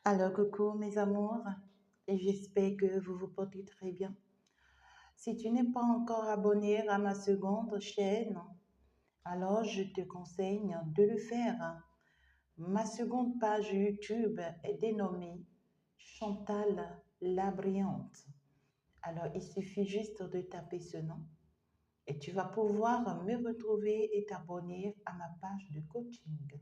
Alors, coucou mes amours, et j'espère que vous vous portez très bien. Si tu n'es pas encore abonné à ma seconde chaîne, alors je te conseille de le faire. Ma seconde page YouTube est dénommée Chantal la Brillante. Alors, il suffit juste de taper ce nom et tu vas pouvoir me retrouver et t'abonner à ma page de coaching.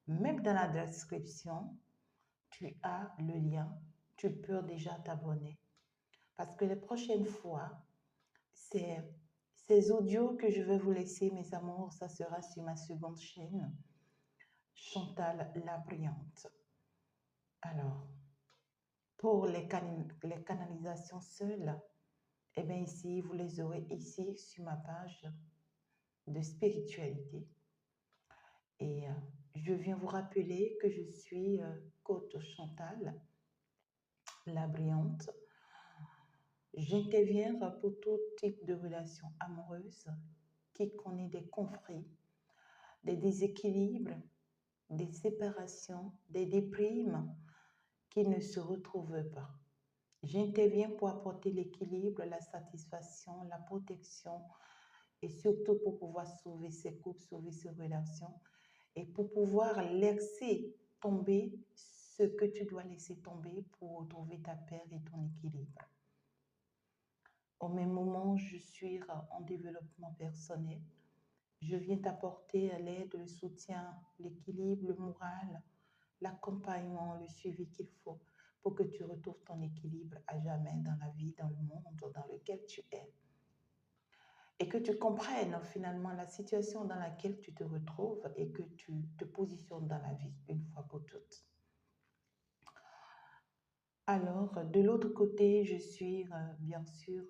Même dans la description, tu as le lien, tu peux déjà t'abonner. Parce que les prochaines fois, c'est ces audios que je vais vous laisser, mes amours, ça sera sur ma seconde chaîne, Chantal la Brillante. Alors, pour les canalisations seules, eh bien ici, vous les aurez ici sur ma page de spiritualité. Et je viens vous rappeler que je suis coach Chantal la Brillante. J'interviens pour tout type de relations amoureuses qui connaît des conflits, des déséquilibres, des séparations, des déprimes qui ne se retrouvent pas. J'interviens pour apporter l'équilibre, la satisfaction, la protection et surtout pour pouvoir sauver ces couples, sauver ces relations et pour pouvoir laisser tomber ce que tu dois laisser tomber pour retrouver ta paix et ton équilibre. Au même moment, je suis en développement personnel. Je viens t'apporter l'aide, le soutien, l'équilibre, le moral, l'accompagnement, le suivi qu'il faut pour que tu retrouves ton équilibre à jamais dans la vie, dans le monde dans lequel tu es. Et que tu comprennes finalement la situation dans laquelle tu te retrouves et que tu te positionnes dans la vie une fois pour toutes. Alors, de l'autre côté, je suis bien sûr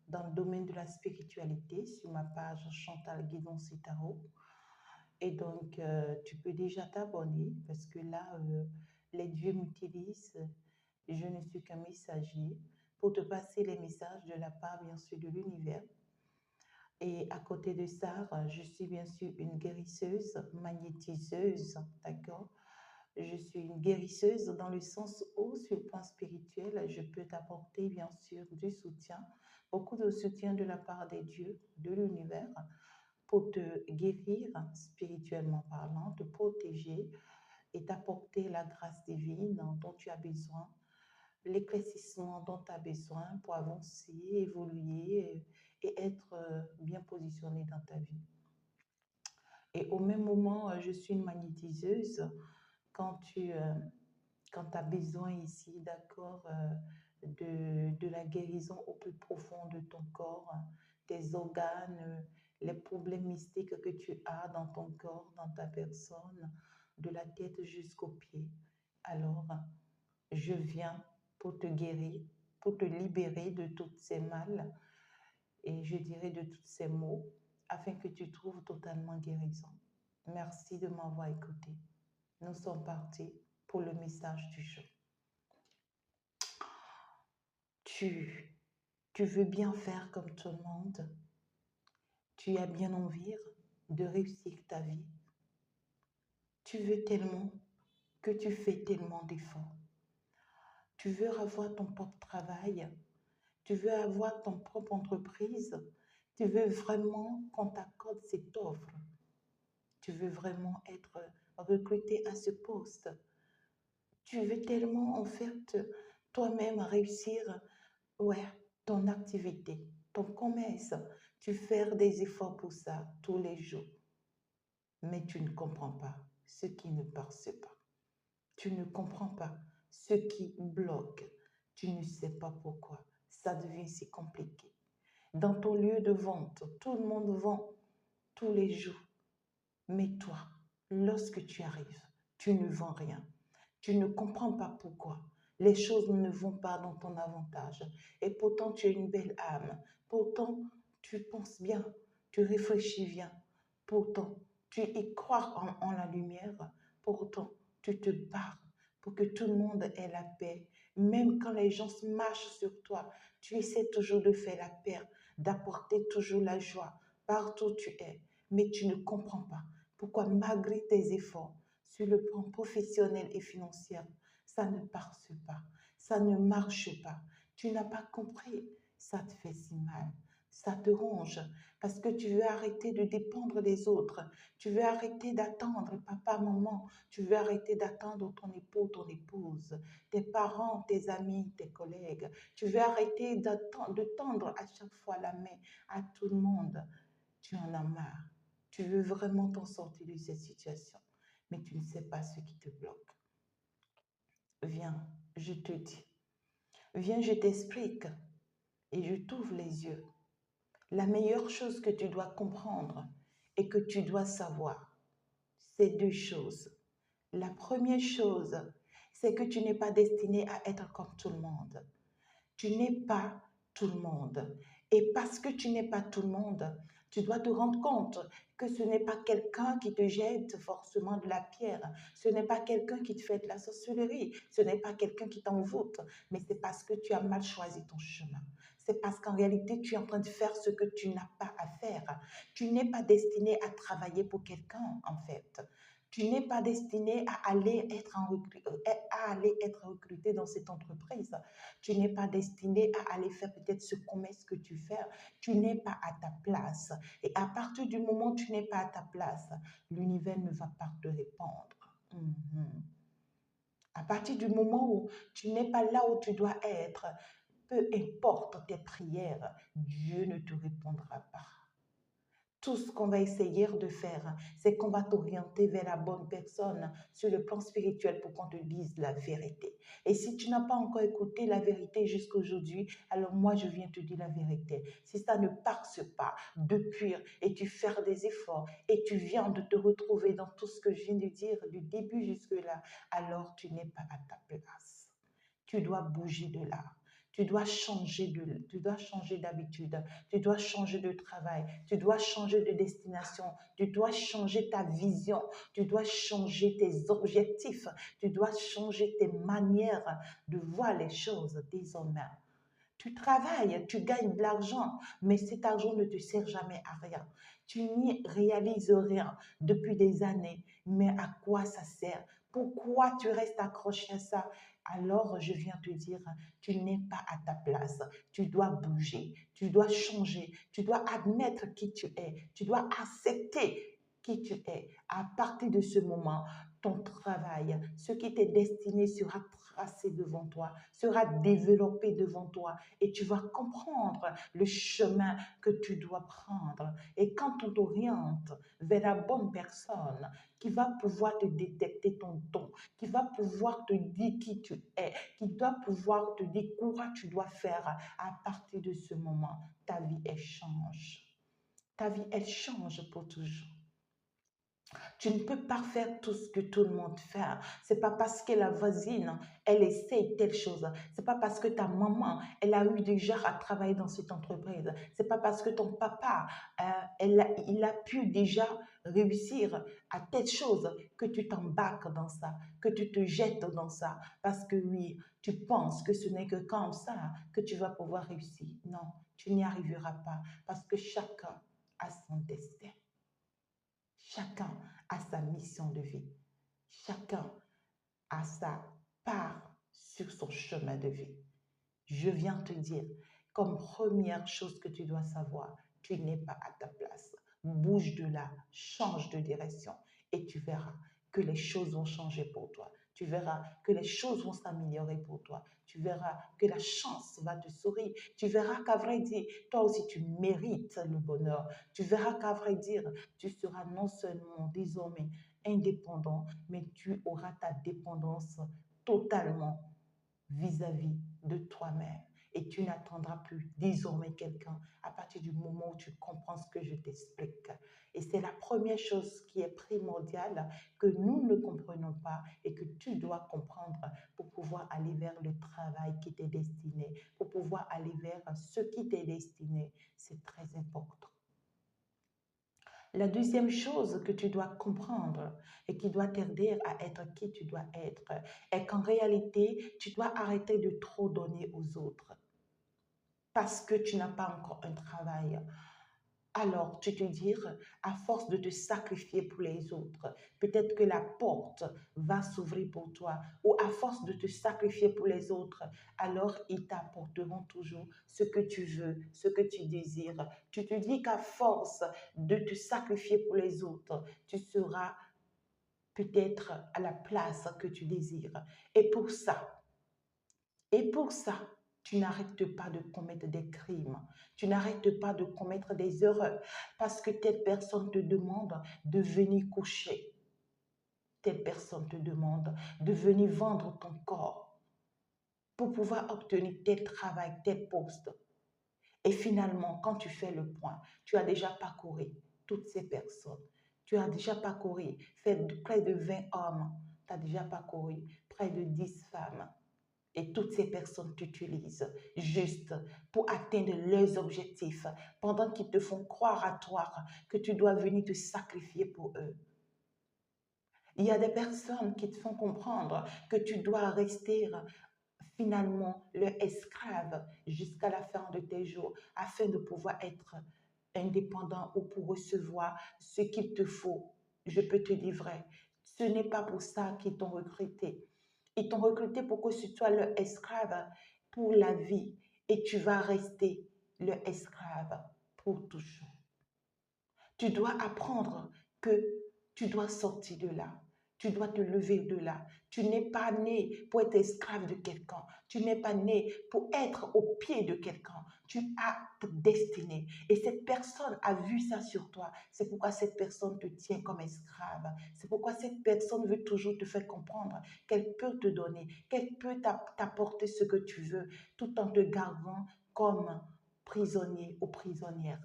dans le domaine de la spiritualité sur ma page Chantal Guidance et Tarot. Et donc, tu peux déjà t'abonner parce que là, les dieux m'utilisent. Je ne suis qu'un messager pour te passer les messages de la part, bien sûr, de l'univers. Et à côté de ça, je suis bien sûr une guérisseuse, magnétiseuse, d'accord? Je suis une guérisseuse dans le sens où, sur le plan spirituel, je peux t'apporter bien sûr du soutien, beaucoup de soutien de la part des dieux, de l'univers, pour te guérir spirituellement parlant, te protéger et t'apporter la grâce divine dont tu as besoin, l'éclaircissement dont tu as besoin pour avancer, évoluer et être bien positionné dans ta vie. Et au même moment, je suis une magnétiseuse quand tu as besoin ici, d'accord, de la guérison au plus profond de ton corps, tes organes, les problèmes mystiques que tu as dans ton corps, dans ta personne, de la tête jusqu'aux pieds. Alors, je viens pour te guérir, pour te libérer de tous ces mal et je dirais de tous ces maux, afin que tu trouves totalement guérison. Merci de m'avoir écouté. Nous sommes partis pour le message du jour. Tu veux bien faire comme tout le monde. Tu as bien envie de réussir ta vie. Tu veux tellement que tu fais tellement d'efforts. Tu veux avoir ton propre travail. Tu veux avoir ton propre entreprise. Tu veux vraiment qu'on t'accorde cette offre. Tu veux vraiment être recruté à ce poste. Tu veux tellement en fait toi-même réussir ton activité, ton commerce. Tu fais des efforts pour ça tous les jours. Mais tu ne comprends pas ce qui ne passe pas. Tu ne comprends pas ce qui bloque. Tu ne sais pas pourquoi. Ça devient si compliqué. Dans ton lieu de vente, tout le monde vend tous les jours. Mais toi, lorsque tu arrives, tu ne vends rien. Tu ne comprends pas pourquoi. Les choses ne vont pas dans ton avantage. Et pourtant, tu as une belle âme. Pourtant, tu penses bien. Tu réfléchis bien. Pourtant, tu y crois en la lumière. Pourtant, tu te bats pour que tout le monde ait la paix. Même quand les gens se marchent sur toi, tu essaies toujours de faire la paix, d'apporter toujours la joie partout où tu es. Mais tu ne comprends pas pourquoi, malgré tes efforts, sur le plan professionnel et financier, ça ne passe pas, ça ne marche pas. Tu n'as pas compris, ça te fait si mal, ça te ronge parce que tu veux arrêter de dépendre des autres, tu veux arrêter d'attendre papa, maman, tu veux arrêter d'attendre ton époux, ton épouse, tes parents, tes amis, tes collègues, tu veux arrêter de tendre à chaque fois la main à tout le monde. Tu en as marre, tu veux vraiment t'en sortir de cette situation, mais tu ne sais pas ce qui te bloque. Viens, je te dis, viens, je t'explique et je t'ouvre les yeux. La meilleure chose que tu dois comprendre et que tu dois savoir, c'est deux choses. La première chose, c'est que tu n'es pas destiné à être comme tout le monde. Tu n'es pas tout le monde. Et parce que tu n'es pas tout le monde, tu dois te rendre compte que ce n'est pas quelqu'un qui te jette forcément de la pierre. Ce n'est pas quelqu'un qui te fait de la sorcellerie. Ce n'est pas quelqu'un qui t'envoûte. Mais c'est parce que tu as mal choisi ton chemin. C'est parce qu'en réalité, tu es en train de faire ce que tu n'as pas à faire. Tu n'es pas destiné à travailler pour quelqu'un, en fait. Tu n'es pas destiné à aller être recruté dans cette entreprise. Tu n'es pas destiné à aller faire peut-être ce commerce que tu fais. Tu n'es pas à ta place. Et à partir du moment où tu n'es pas à ta place, l'univers ne va pas te répondre. Mhm. À partir du moment où tu n'es pas là où tu dois être, peu importe tes prières, Dieu ne te répondra pas. Tout ce qu'on va essayer de faire, c'est qu'on va t'orienter vers la bonne personne sur le plan spirituel pour qu'on te dise la vérité. Et si tu n'as pas encore écouté la vérité jusqu'à aujourd'hui, alors moi, je viens te dire la vérité. Si ça ne passe pas depuis et tu fais des efforts et tu viens de te retrouver dans tout ce que je viens de dire du début jusque-là, alors tu n'es pas à ta place. Tu dois bouger de là. Tu dois changer d'habitude, tu dois changer de travail, tu dois changer de destination, tu dois changer ta vision, tu dois changer tes objectifs, tu dois changer tes manières de voir les choses désormais. Tu travailles, tu gagnes de l'argent, mais cet argent ne te sert jamais à rien. Tu n'y réalises rien depuis des années, mais à quoi ça sert? Pourquoi tu restes accroché à ça? Alors, je viens te dire, tu n'es pas à ta place. Tu dois bouger, tu dois changer, tu dois admettre qui tu es, tu dois accepter qui tu es. À partir de ce moment, ton travail, ce qui t'est destiné sera tracé devant toi, sera développé devant toi et tu vas comprendre le chemin que tu dois prendre. Et quand on t'oriente vers la bonne personne qui va pouvoir te détecter ton don, qui va pouvoir te dire qui tu es, qui doit pouvoir te dire quoi tu dois faire, à partir de ce moment, ta vie, elle change. Ta vie, elle change pour toujours. Tu ne peux pas faire tout ce que tout le monde fait. C'est pas parce que la voisine, elle essaye telle chose. C'est pas parce que ta maman, elle a eu déjà à travailler dans cette entreprise. C'est pas parce que ton papa, il a pu déjà réussir à telle chose que tu t'embarques dans ça, que tu te jettes dans ça. Parce que oui, tu penses que ce n'est que comme ça que tu vas pouvoir réussir. Non, tu n'y arriveras pas parce que chacun a son destin. Chacun a sa mission de vie. Chacun a sa part sur son chemin de vie. Je viens te dire, comme première chose que tu dois savoir, tu n'es pas à ta place. Bouge de là, change de direction et tu verras que les choses vont changer pour toi. Tu verras que les choses vont s'améliorer pour toi. Tu verras que la chance va te sourire. Tu verras qu'à vrai dire, toi aussi tu mérites le bonheur. Tu verras qu'à vrai dire, tu seras non seulement désormais indépendant, mais tu auras ta dépendance totalement vis-à-vis de toi-même. Et tu n'attendras plus désormais quelqu'un à partir du moment où tu comprends ce que je t'explique. Et c'est la première chose qui est primordiale que nous ne comprenons pas et que tu dois comprendre pour pouvoir aller vers le travail qui t'est destiné, pour pouvoir aller vers ce qui t'est destiné. C'est très important. La deuxième chose que tu dois comprendre et qui doit t'aider à être qui tu dois être est qu'en réalité, tu dois arrêter de trop donner aux autres parce que tu n'as pas encore un travail. Alors tu te dis, à force de te sacrifier pour les autres, peut-être que la porte va s'ouvrir pour toi. Ou à force de te sacrifier pour les autres, alors ils t'apporteront toujours ce que tu veux, ce que tu désires. Tu te dis qu'à force de te sacrifier pour les autres, tu seras peut-être à la place que tu désires. Et pour ça, et pour ça, tu n'arrêtes pas de commettre des crimes. Tu n'arrêtes pas de commettre des erreurs parce que telle personne te demande de venir coucher. Telle personne te demande de venir vendre ton corps pour pouvoir obtenir tel travail, tel poste. Et finalement, quand tu fais le point, tu as déjà parcouru toutes ces personnes. Tu as déjà parcouru, fait près de 20 hommes. Tu as déjà parcouru près de 10 femmes. Et toutes ces personnes t'utilisent juste pour atteindre leurs objectifs pendant qu'ils te font croire à toi que tu dois venir te sacrifier pour eux. Il y a des personnes qui te font comprendre que tu dois rester finalement leur esclave jusqu'à la fin de tes jours afin de pouvoir être indépendant ou pour recevoir ce qu'il te faut. Je peux te dire vrai, ce n'est pas pour ça qu'ils t'ont recruté. Ils t'ont recruté pour que tu sois leur esclave pour la vie et tu vas rester leur esclave pour toujours. Tu dois apprendre que tu dois sortir de là. Tu dois te lever de là. Tu n'es pas né pour être esclave de quelqu'un. Tu n'es pas né pour être au pied de quelqu'un. Tu as ta destinée. Et cette personne a vu ça sur toi. C'est pourquoi cette personne te tient comme esclave. C'est pourquoi cette personne veut toujours te faire comprendre qu'elle peut te donner, qu'elle peut t'apporter ce que tu veux, tout en te gardant comme prisonnier ou prisonnière.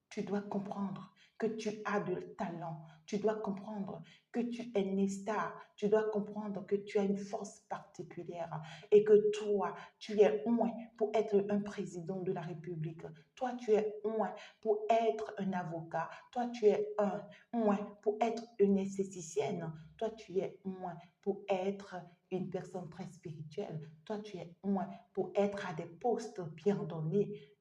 Tu dois comprendre que tu as du talent. Tu dois comprendre que tu es une star. Tu dois comprendre que tu as une force particulière et que toi, tu es loin pour être un président de la République. Toi, tu es loin pour être un avocat. Toi, tu es loin pour être une esthéticienne. Toi, tu es loin pour être une personne très spirituelle. Toi, tu es loin pour être à des postes bien donnés.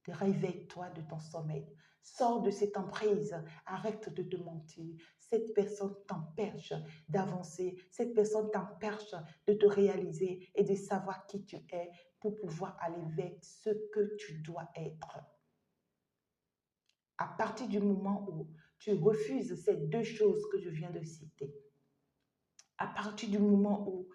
Réveille-toi de ton sommeil. Sors de cette emprise. Arrête de te mentir. Cette personne t'empêche d'avancer. Cette personne t'empêche de te réaliser et de savoir qui tu es pour pouvoir aller vers ce que tu dois être. À partir du moment où tu refuses ces deux choses que je viens de citer, à partir du moment où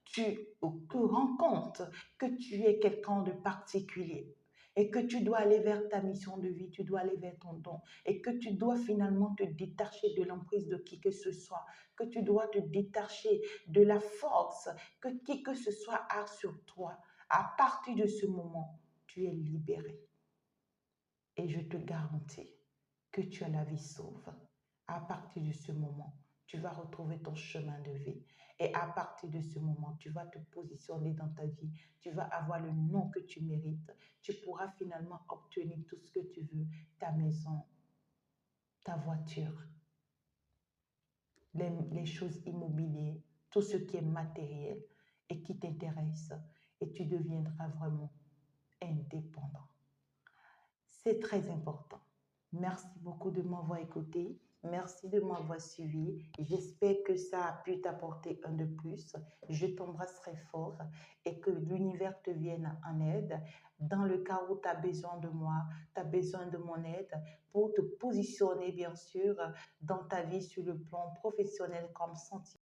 tu te rends compte que tu es quelqu'un de particulier et que tu dois aller vers ta mission de vie, tu dois aller vers ton don et que tu dois finalement te détacher de l'emprise de qui que ce soit, que tu dois te détacher de la force que qui que ce soit a sur toi. À partir de ce moment, tu es libéré. Et je te garantis que tu as la vie sauve. À partir de ce moment, tu vas retrouver ton chemin de vie. Et à partir de ce moment, tu vas te positionner dans ta vie. Tu vas avoir le nom que tu mérites. Tu pourras finalement obtenir tout ce que tu veux, ta maison, ta voiture, les choses immobilières, tout ce qui est matériel et qui t'intéresse. Et tu deviendras vraiment indépendant. C'est très important. Merci beaucoup de m'avoir écouté. Merci de m'avoir suivi. J'espère que ça a pu t'apporter un de plus. Je t'embrasserai fort et que l'univers te vienne en aide. Dans le cas où tu as besoin de moi, tu as besoin de mon aide pour te positionner, bien sûr, dans ta vie sur le plan professionnel comme sentier.